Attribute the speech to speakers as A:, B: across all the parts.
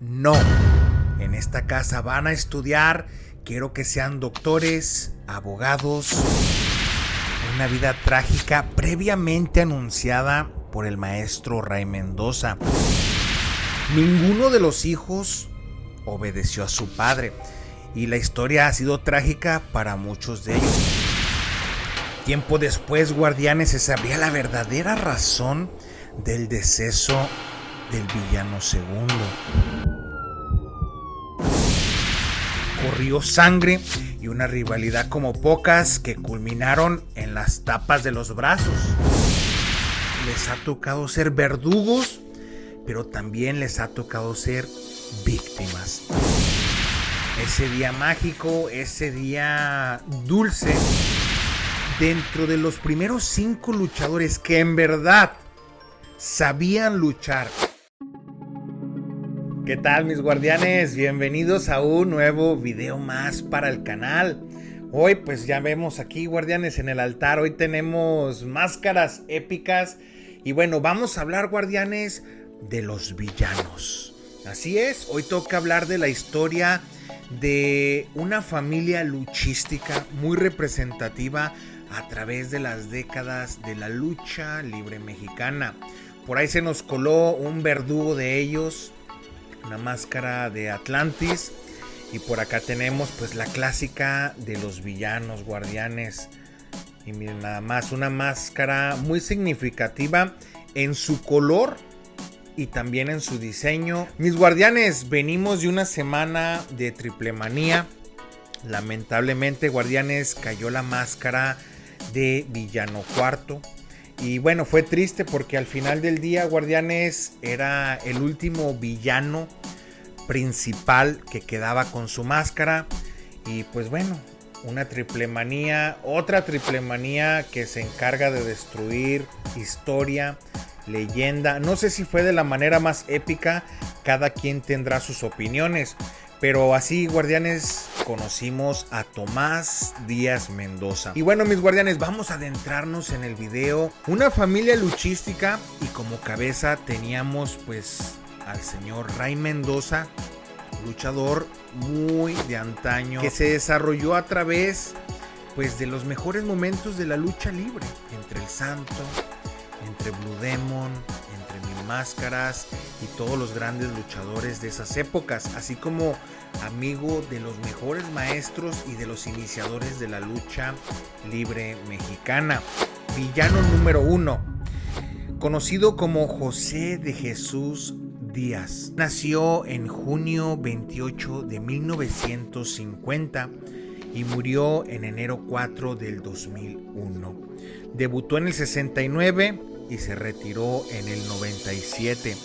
A: No, en esta casa van a estudiar, quiero que sean doctores, abogados. Una vida trágica previamente anunciada por el maestro Ray Mendoza. Ninguno de los hijos obedeció a su padre y la historia ha sido trágica para muchos de ellos. Tiempo después, guardianes, se sabría la verdadera razón del deceso del villano segundo. Corrió sangre y una rivalidad como pocas que culminaron en las tapas de los brazos. Les ha tocado ser verdugos, pero también les ha tocado ser víctimas. Ese día mágico, ese día dulce, dentro de los primeros 5 luchadores que en verdad sabían luchar. ¿Qué tal, mis guardianes? Bienvenidos a un nuevo video más para el canal. Hoy pues ya vemos aquí, guardianes, en el altar. Hoy tenemos máscaras épicas. Y bueno, vamos a hablar, guardianes, de los villanos. Así es, hoy toca hablar de la historia de una familia luchística muy representativa a través de las décadas de la lucha libre mexicana. Por ahí se nos coló un verdugo de ellos, una máscara de Atlantis, y por acá tenemos pues la clásica de los villanos, guardianes. Y miren nada más, una máscara muy significativa en su color y también en su diseño. Mis guardianes, venimos de una semana de triple manía. Lamentablemente, guardianes, cayó la máscara de Villano Cuarto. Y bueno, fue triste porque al final del día, guardianes, era el último villano principal que quedaba con su máscara. Y pues bueno, una triple manía, otra triple manía que se encarga de destruir historia, leyenda. No sé si fue de la manera más épica, cada quien tendrá sus opiniones. Pero así, guardianes, conocimos a Tomás Díaz Mendoza. Y bueno, mis guardianes, vamos a adentrarnos en el video. Una familia luchística, y como cabeza teníamos pues al señor Ray Mendoza, luchador muy de antaño, que se desarrolló a través pues de los mejores momentos de la lucha libre, entre el Santo, entre Blue Demon, entre Mil Máscaras y todos los grandes luchadores de esas épocas, así como amigo de los mejores maestros y de los iniciadores de la lucha libre mexicana. Villano número 1, conocido como José de Jesús Díaz. Nació en junio 28 de 1950 y murió en enero 4 del 2001. Debutó en el 69 y se retiró en el 97.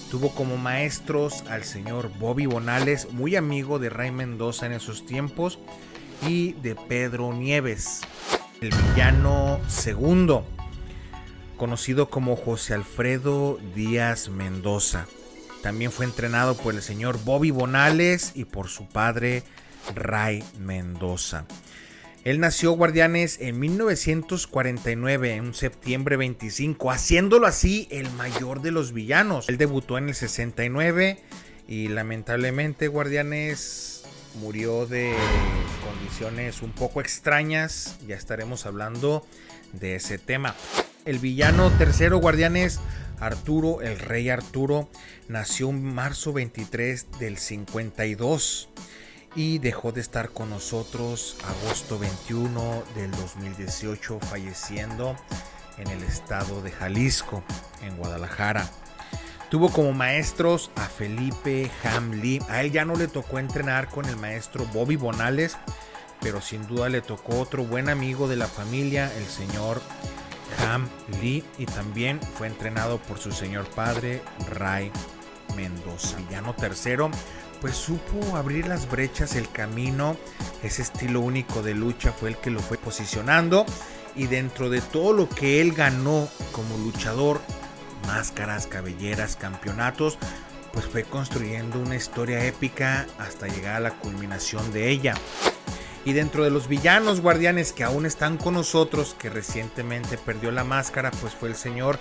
A: Tuvo como maestros al señor Bobby Bonales, muy amigo de Ray Mendoza en esos tiempos, y de Pedro Nieves. El villano segundo, conocido como José Alfredo Díaz Mendoza. También fue entrenado por el señor Bobby Bonales y por su padre Ray Mendoza. Él nació, guardianes, en 1949, en septiembre 25, haciéndolo así el mayor de los villanos. Él debutó en el 69 y lamentablemente, guardianes, murió de condiciones un poco extrañas. Ya estaremos hablando de ese tema. El villano tercero, guardianes, Arturo, el Rey Arturo, nació en marzo 23 del 52. Y dejó de estar con nosotros agosto 21 del 2018, falleciendo en el estado de Jalisco, en Guadalajara. Tuvo como maestros a Felipe Ham Lee. A él ya no le tocó entrenar con el maestro Bobby Bonales, pero sin duda le tocó otro buen amigo de la familia, el señor Ham Lee, y también fue entrenado por su señor padre, Ray Mendoza. Villano tercero, pues supo abrir las brechas, el camino. Ese estilo único de lucha fue el que lo fue posicionando, y dentro de todo lo que él ganó como luchador, máscaras, cabelleras, campeonatos, pues fue construyendo una historia épica hasta llegar a la culminación de ella. Y dentro de los villanos, guardianes, que aún están con nosotros, que recientemente perdió la máscara, pues fue el señor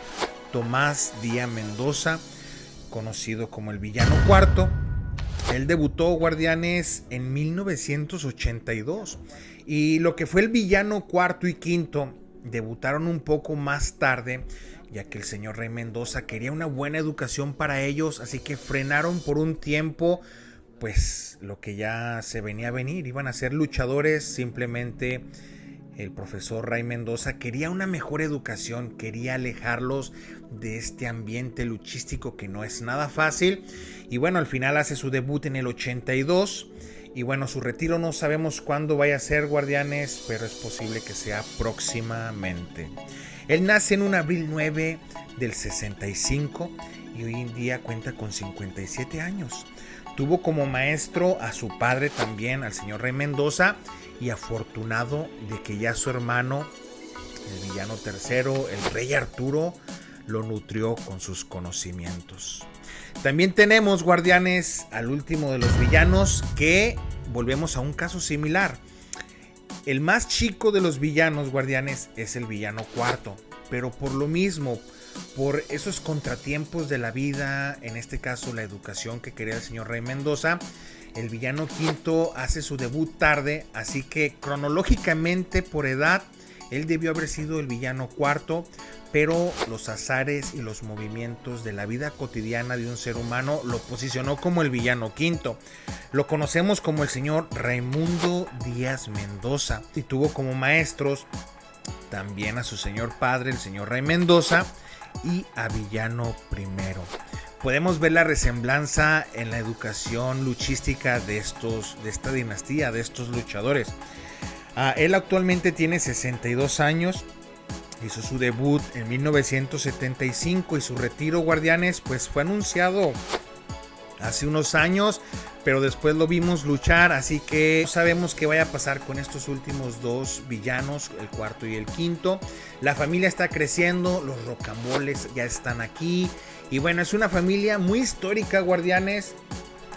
A: Tomás Díaz Mendoza, conocido como el Villano Cuarto, Él debutó, Guardianes, en 1982 y lo que fue el villano cuarto y quinto debutaron un poco más tarde, ya que el señor Rey Mendoza quería una buena educación para ellos, así que frenaron por un tiempo pues lo que ya se venía a venir. Iban a ser luchadores. Simplemente el profesor Rey Mendoza quería una mejor educación, quería alejarlos de este ambiente luchístico que no es nada fácil. Y bueno, al final hace su debut en el 82. Y bueno, su retiro no sabemos cuándo vaya a ser, Guardianes, pero es posible que sea próximamente. Él nace en un abril 9 del 65 y hoy en día cuenta con 57 años. Tuvo como maestro a su padre también, al señor Rey Mendoza, y afortunado de que ya su hermano, el villano tercero, el Rey Arturo, lo nutrió con sus conocimientos. También tenemos, Guardianes, al último de los villanos, que volvemos a un caso similar. El más chico de los villanos, Guardianes, es el villano cuarto, pero por lo mismo, por esos contratiempos de la vida, en este caso la educación que quería el señor Rey Mendoza, el villano quinto hace su debut tarde, así que cronológicamente por edad él debió haber sido el villano cuarto, pero los azares y los movimientos de la vida cotidiana de un ser humano lo posicionó como el villano quinto. Lo conocemos como el señor Raimundo Díaz Mendoza y tuvo como maestros también a su señor padre, el señor Rey Mendoza, y a villano primero. Podemos ver la resemblanza en la educación luchística de esta dinastía, de estos luchadores. Él actualmente tiene 62 años, hizo su debut en 1975 y su retiro, Guardianes, pues fue anunciado hace unos años, pero después lo vimos luchar, así que no sabemos qué vaya a pasar con estos últimos dos villanos, el cuarto y el quinto. La familia está creciendo, los rocamboles ya están aquí, y bueno, es una familia muy histórica, Guardianes,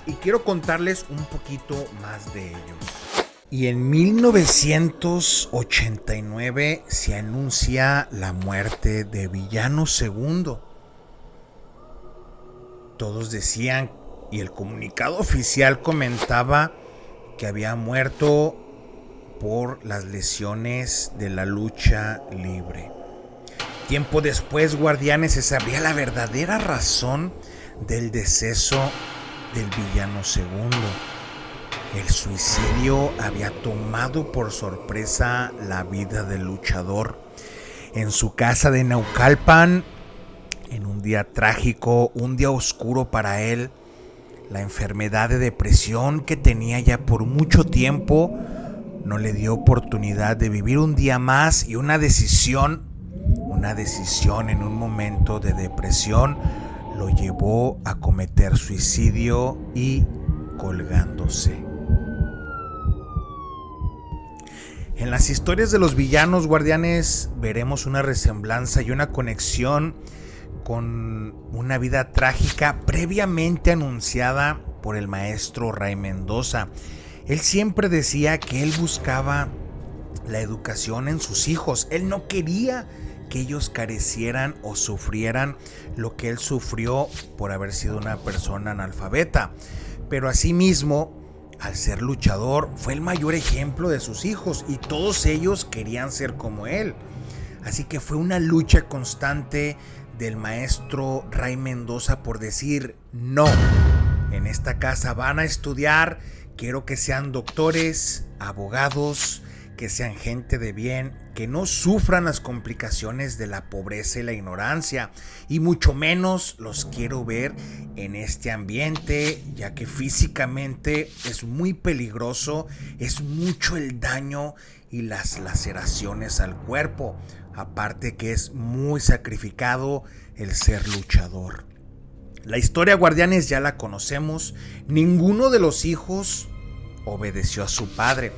A: y quiero contarles un poquito más de ellos. Y en 1989 se anuncia la muerte de Villano II. Todos decían, y el comunicado oficial comentaba, que había muerto por las lesiones de la lucha libre. Tiempo después, Guardianes, se sabría la verdadera razón del deceso del Villano II. El suicidio había tomado por sorpresa la vida del luchador. En su casa de Naucalpan, en un día trágico, un día oscuro para él, la enfermedad de depresión que tenía ya por mucho tiempo no le dio oportunidad de vivir un día más, y una decisión en un momento de depresión lo llevó a cometer suicidio y colgándose. En las historias de los villanos, Guardianes, veremos una resemblanza y una conexión con una vida trágica previamente anunciada por el maestro Rey Mendoza. Él siempre decía que él buscaba la educación en sus hijos. Él no quería que ellos carecieran o sufrieran lo que él sufrió por haber sido una persona analfabeta. Pero asimismo, al ser luchador, fue el mayor ejemplo de sus hijos y todos ellos querían ser como él. Así que fue una lucha constante del maestro Rey Mendoza por decir: no, en esta casa van a estudiar, quiero que sean doctores, abogados, que sean gente de bien, que no sufran las complicaciones de la pobreza y la ignorancia, y mucho menos los quiero ver en este ambiente, ya que físicamente es muy peligroso, es mucho el daño y las laceraciones al cuerpo, aparte que es muy sacrificado el ser luchador. La historia, Guardianes, ya la conocemos. Ninguno de los hijos obedeció a su padre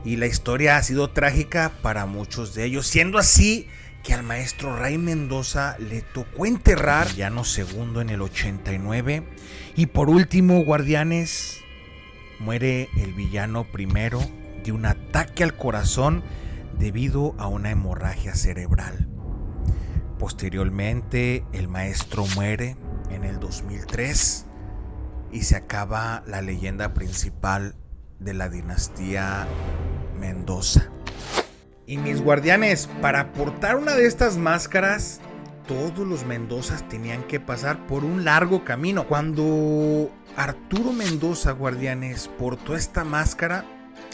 A: y la historia ha sido trágica para muchos de ellos, siendo así que al maestro Rey Mendoza le tocó enterrar al villano segundo en el 89, y por último, Guardianes, muere el villano primero de un ataque al corazón debido a una hemorragia cerebral. Posteriormente, el maestro muere en el 2003 y se acaba la leyenda principal de la dinastía Mendoza. Y mis guardianes, para portar una de estas máscaras, todos los Mendozas tenían que pasar por un largo camino. Cuando Arturo Mendoza, guardianes, portó esta máscara,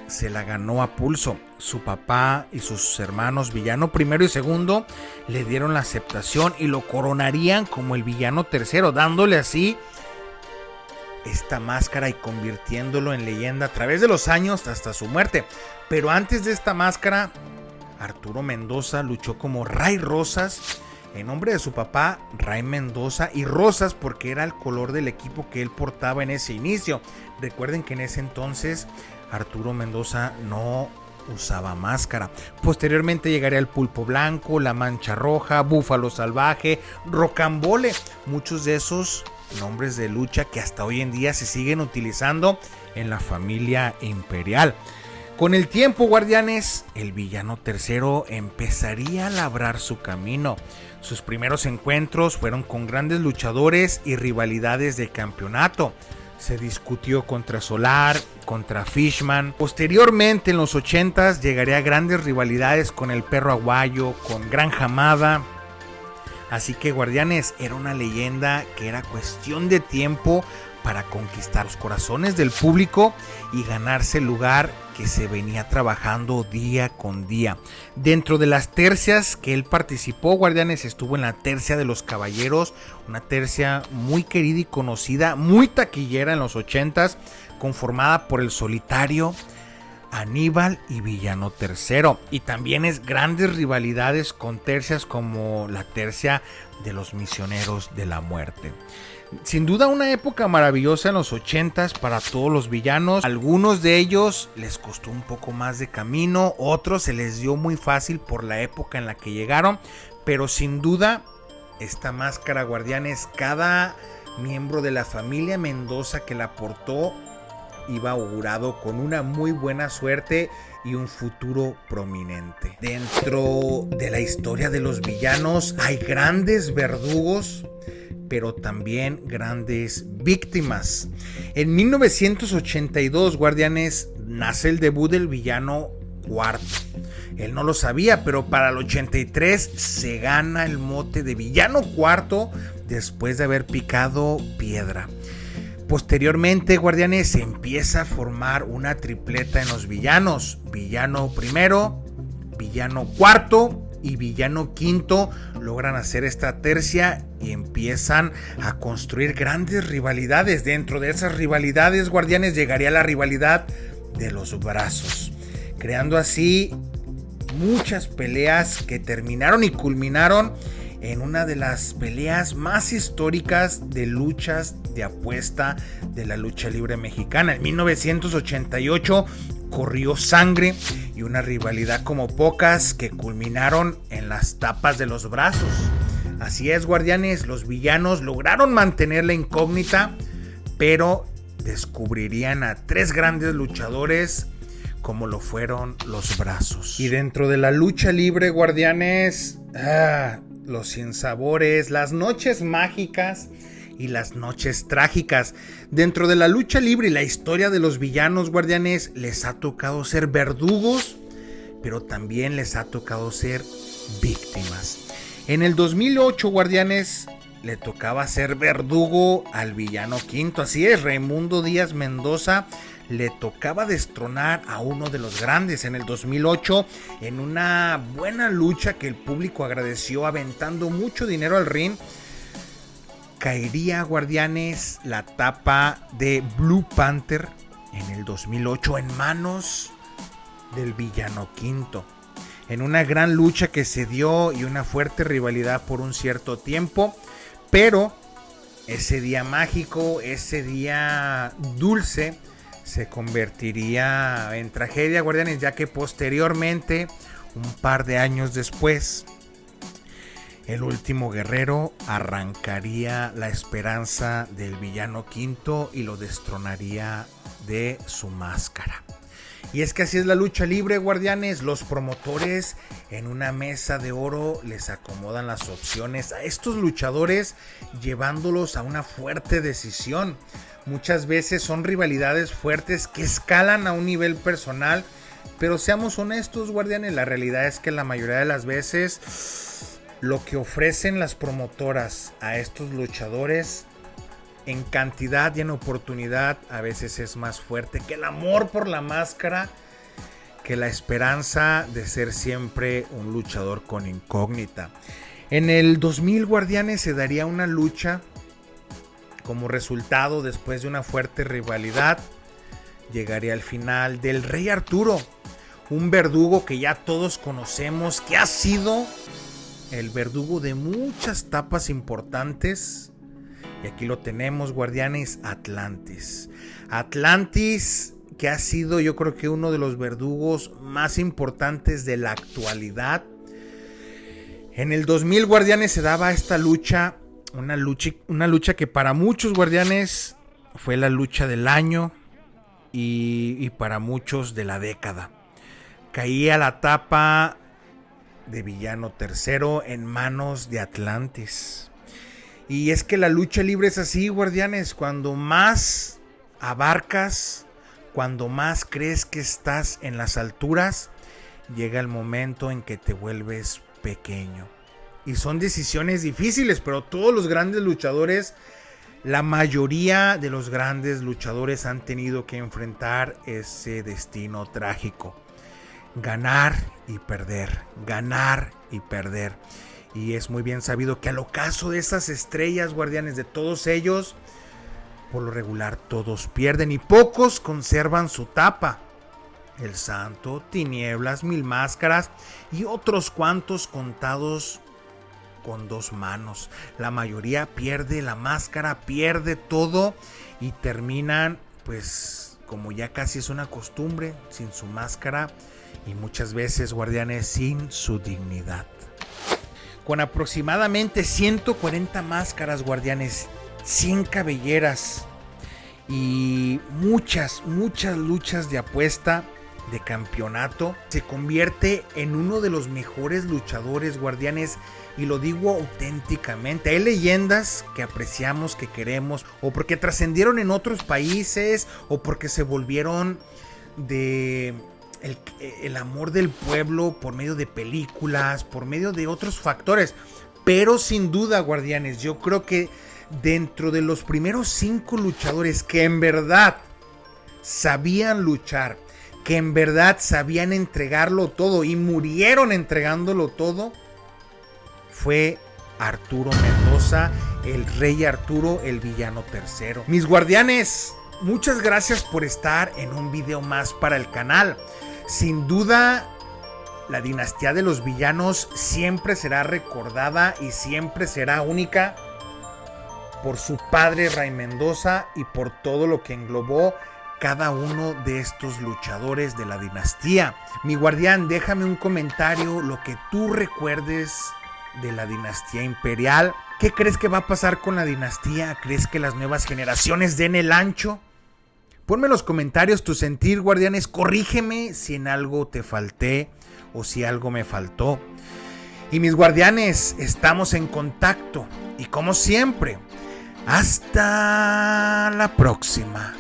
A: se la ganó a pulso. Su papá y sus hermanos villano primero y segundo le dieron la aceptación y lo coronarían como el villano tercero, dándole así esta máscara y convirtiéndolo en leyenda a través de los años hasta su muerte. Pero antes de esta máscara, Arturo Mendoza luchó como Ray Rosas en nombre de su papá, Ray Mendoza, y Rosas porque era el color del equipo que él portaba en ese inicio. Recuerden que en ese entonces Arturo Mendoza no usaba máscara. Posteriormente llegaría el Pulpo Blanco, la Mancha Roja, Búfalo Salvaje, Rocambole, muchos de esos nombres de lucha que hasta hoy en día se siguen utilizando en la familia imperial. Con el tiempo, guardianes, el villano tercero empezaría a labrar su camino. Sus primeros encuentros fueron con grandes luchadores y rivalidades de campeonato. Se discutió contra Solar, contra Fishman. Posteriormente, en los 80s, llegaría a grandes rivalidades con el Perro Aguayo, con Gran Hamada. Así que, guardianes, era una leyenda que era cuestión de tiempo para conquistar los corazones del público y ganarse el lugar que se venía trabajando día con día. Dentro de las tercias que él participó, guardianes, estuvo en la tercia de los caballeros, una tercia muy querida y conocida, muy taquillera en los 80s, conformada por el Solitario, Aníbal y Villano Tercero. Y también es grandes rivalidades con tercias como la tercia de los Misioneros de la Muerte. Sin duda una época maravillosa en los 80s para todos los villanos. Algunos de ellos les costó un poco más de camino, otros se les dio muy fácil por la época en la que llegaron, pero sin duda esta máscara, guardianes, cada miembro de la familia Mendoza que la portó iba augurado con una muy buena suerte y un futuro prominente. Dentro de la historia de los villanos hay grandes verdugos, pero también grandes víctimas. En 1982, guardianes, nace el debut del villano Cuarto. Él no lo sabía, pero para el 83 se gana el mote de Villano Cuarto después de haber picado piedra. Posteriormente, guardianes, se empieza a formar una tripleta en los villanos. Villano primero, Villano Cuarto y Villano Quinto logran hacer esta tercia y empiezan a construir grandes rivalidades. Dentro de esas rivalidades, guardianes, llegaría la rivalidad de los brazos, creando así muchas peleas que terminaron y culminaron en una de las peleas más históricas de luchas de apuesta de la lucha libre mexicana. En 1988 corrió sangre y una rivalidad como pocas que culminaron en las tapas de los brazos. Así es, guardianes, los villanos lograron mantener la incógnita, pero descubrirían a tres grandes luchadores como lo fueron los brazos. Y dentro de la lucha libre, guardianes, los sinsabores, las noches mágicas y las noches trágicas. Dentro de la lucha libre y la historia de los villanos, guardianes, les ha tocado ser verdugos, pero también les ha tocado ser víctimas. En el 2008, guardianes, le tocaba ser verdugo al Villano Quinto. Así es, Raimundo Díaz Mendoza le tocaba destronar a uno de los grandes en el 2008 en una buena lucha que el público agradeció aventando mucho dinero al ring. Caería, guardianes, la tapa de Blue Panther en el 2008 en manos del Villano Quinto, en una gran lucha que se dio y una fuerte rivalidad por un cierto tiempo, pero ese día mágico, ese día dulce, se convertiría en tragedia, guardianes, ya que posteriormente, un par de años después, el último guerrero arrancaría la esperanza del Villano Quinto y lo destronaría de su máscara. Y es que así es la lucha libre, guardianes. Los promotores en una mesa de oro les acomodan las opciones a estos luchadores, llevándolos a una fuerte decisión. Muchas veces son rivalidades fuertes que escalan a un nivel personal. Pero seamos honestos, guardianes, la realidad es que la mayoría de las veces lo que ofrecen las promotoras a estos luchadores en cantidad y en oportunidad a veces es más fuerte que el amor por la máscara, que la esperanza de ser siempre un luchador con incógnita. En el 2000, guardianes, se daría una lucha como resultado después de una fuerte rivalidad. Llegaría al final del Rey Arturo, un verdugo que ya todos conocemos, que ha sido el verdugo de muchas tapas importantes. Y aquí lo tenemos, guardianes, Atlantis. Atlantis, que ha sido, yo creo que uno de los verdugos más importantes de la actualidad. En el 2000, guardianes, se daba esta lucha, una lucha que para muchos, guardianes, fue la lucha del año y para muchos de la década. Caía la tapa de Villano III en manos de Atlantis. Y es que la lucha libre es así, guardianes. Cuando más abarcas, cuando más crees que estás en las alturas, llega el momento en que te vuelves pequeño. Y son decisiones difíciles, pero todos los grandes luchadores, la mayoría de los grandes luchadores han tenido que enfrentar ese destino trágico. Ganar y perder, ganar y perder. Y es muy bien sabido que al ocaso de esas estrellas, guardianes, de todos ellos, por lo regular todos pierden y pocos conservan su tapa. El Santo, Tinieblas, Mil Máscaras y otros cuantos contados con dos manos. La mayoría pierde la máscara, pierde todo y terminan, pues, como ya casi es una costumbre, sin su máscara y muchas veces, guardianes, sin su dignidad. Con aproximadamente 140 máscaras, guardianes, 100 cabelleras y muchas luchas de apuesta, de campeonato, se convierte en uno de los mejores luchadores, guardianes, y lo digo auténticamente. Hay leyendas que apreciamos, que queremos, o porque trascendieron en otros países, o porque se volvieron de el amor del pueblo por medio de películas, por medio de otros factores. Pero sin duda, guardianes, yo creo que dentro de los primeros 5 luchadores que en verdad sabían luchar, que en verdad sabían entregarlo todo y murieron entregándolo todo, fue Arturo Mendoza, el Rey Arturo, el Villano III. Mis guardianes, muchas gracias por estar en un video más para el canal. Sin duda, la dinastía de los villanos siempre será recordada y siempre será única por su padre Ray Mendoza y por todo lo que englobó cada uno de estos luchadores de la dinastía. Mi guardián, déjame un comentario, lo que tú recuerdes de la dinastía imperial. ¿Qué crees que va a pasar con la dinastía? ¿Crees que las nuevas generaciones den el ancho? Ponme en los comentarios tu sentir, guardianes. Corrígeme si en algo te falté o si algo me faltó. Y mis guardianes, estamos en contacto. Y como siempre, hasta la próxima.